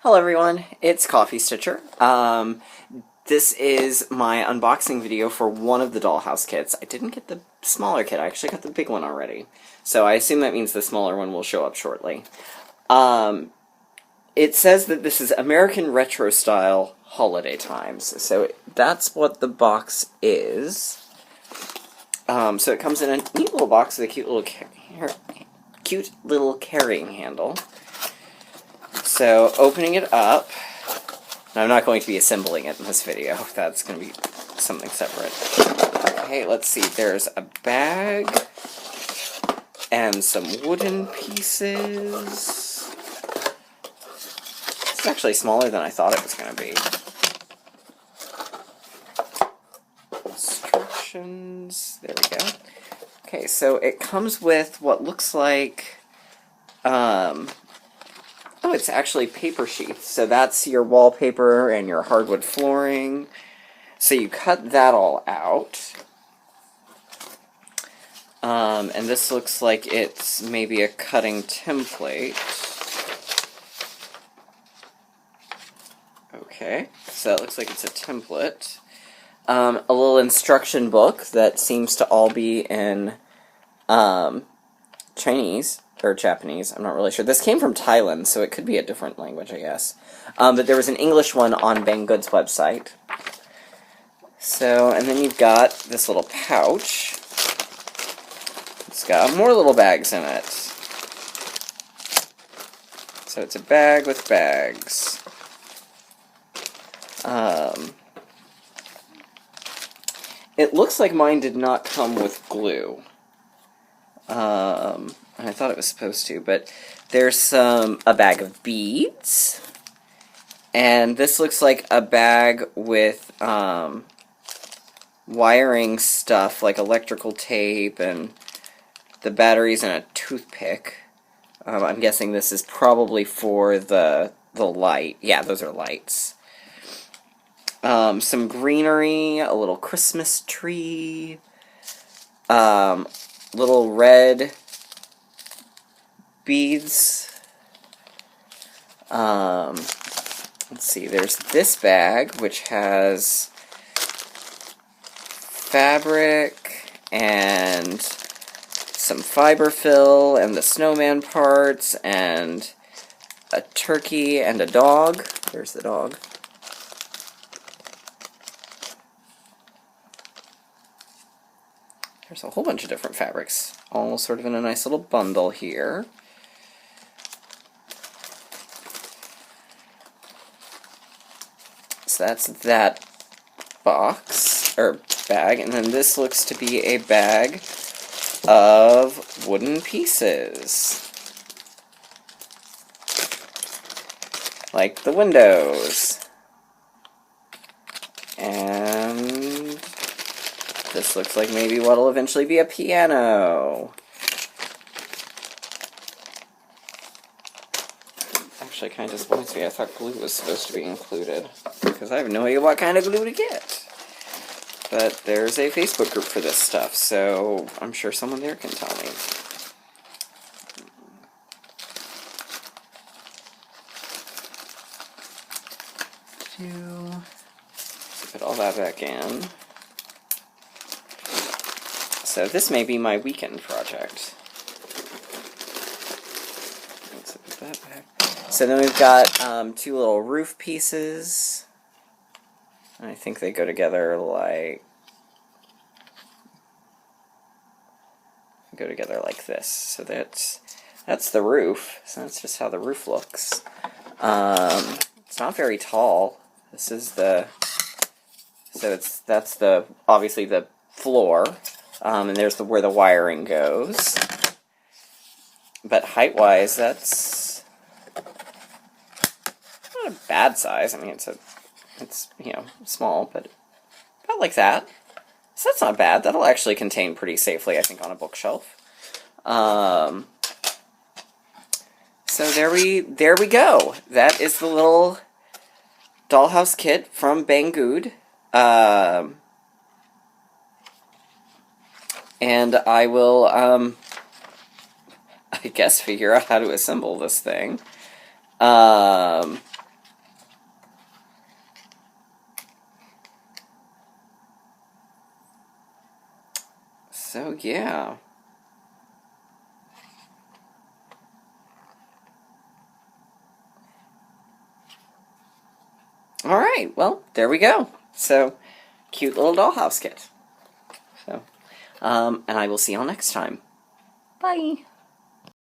Hello everyone, it's Coffee Stitcher. This is my unboxing video for one of the Dollhouse kits. I didn't get the smaller kit, I actually got the big one already. So I assume that means the smaller one will show up shortly. It says that this is American Retro Style Holiday Times. So that's what the box is. So it comes in a neat little box with a cute little carrying handle. So, opening it up, and I'm not going to be assembling it in this video, that's going to be something separate. Okay, let's see, there's a bag, and some wooden pieces. It's actually smaller than I thought it was going to be. Instructions, there we go. Okay, so it comes with what looks like, oh, it's actually paper sheets. So that's your wallpaper and your hardwood flooring. So you cut that all out. And this looks like it's maybe a cutting template. Okay, so that looks like it's a template. A little instruction book that seems to all be in Chinese. Or Japanese, I'm not really sure. This came from Thailand, so it could be a different language, I guess. But there was an English one on Banggood's website. So, and then you've got this little pouch. It's got more little bags in it. So it's a bag with bags. It looks like mine did not come with glue. I thought it was supposed to, but there's a bag of beads, and this looks like a bag with wiring stuff like electrical tape and the batteries and a toothpick. I'm guessing this is probably for the light. Yeah, those are lights. Some greenery, a little Christmas tree, little red beads. Let's see, there's this bag, which has fabric and some fiber fill and the snowman parts and a turkey and a dog. There's the dog. There's a whole bunch of different fabrics, all sort of in a nice little bundle here. So that's that box, or bag, and then this looks to be a bag of wooden pieces. Like the windows. And this looks like maybe what'll eventually be a piano. Actually, kind of disappoints me. I thought glue was supposed to be included, because I have no idea what kind of glue to get. But there's a Facebook group for this stuff, so I'm sure someone there can tell me. Put all that back in. So this may be my weekend project. Let's put that back. So then we've got two little roof pieces. I think they go together like this. So that's the roof. So that's just how the roof looks. It's not very tall. This is that's obviously the floor. And there's where the wiring goes. But height-wise, that's not a bad size. I mean, it's small, but about like that. So that's not bad. That'll actually contain pretty safely, I think, on a bookshelf. So there we go. That is the little Dollhouse kit from Banggood. And I will, I guess, figure out how to assemble this thing. So, yeah. Alright, well, there we go. So, cute little dollhouse kit. So, and I will see y'all next time. Bye!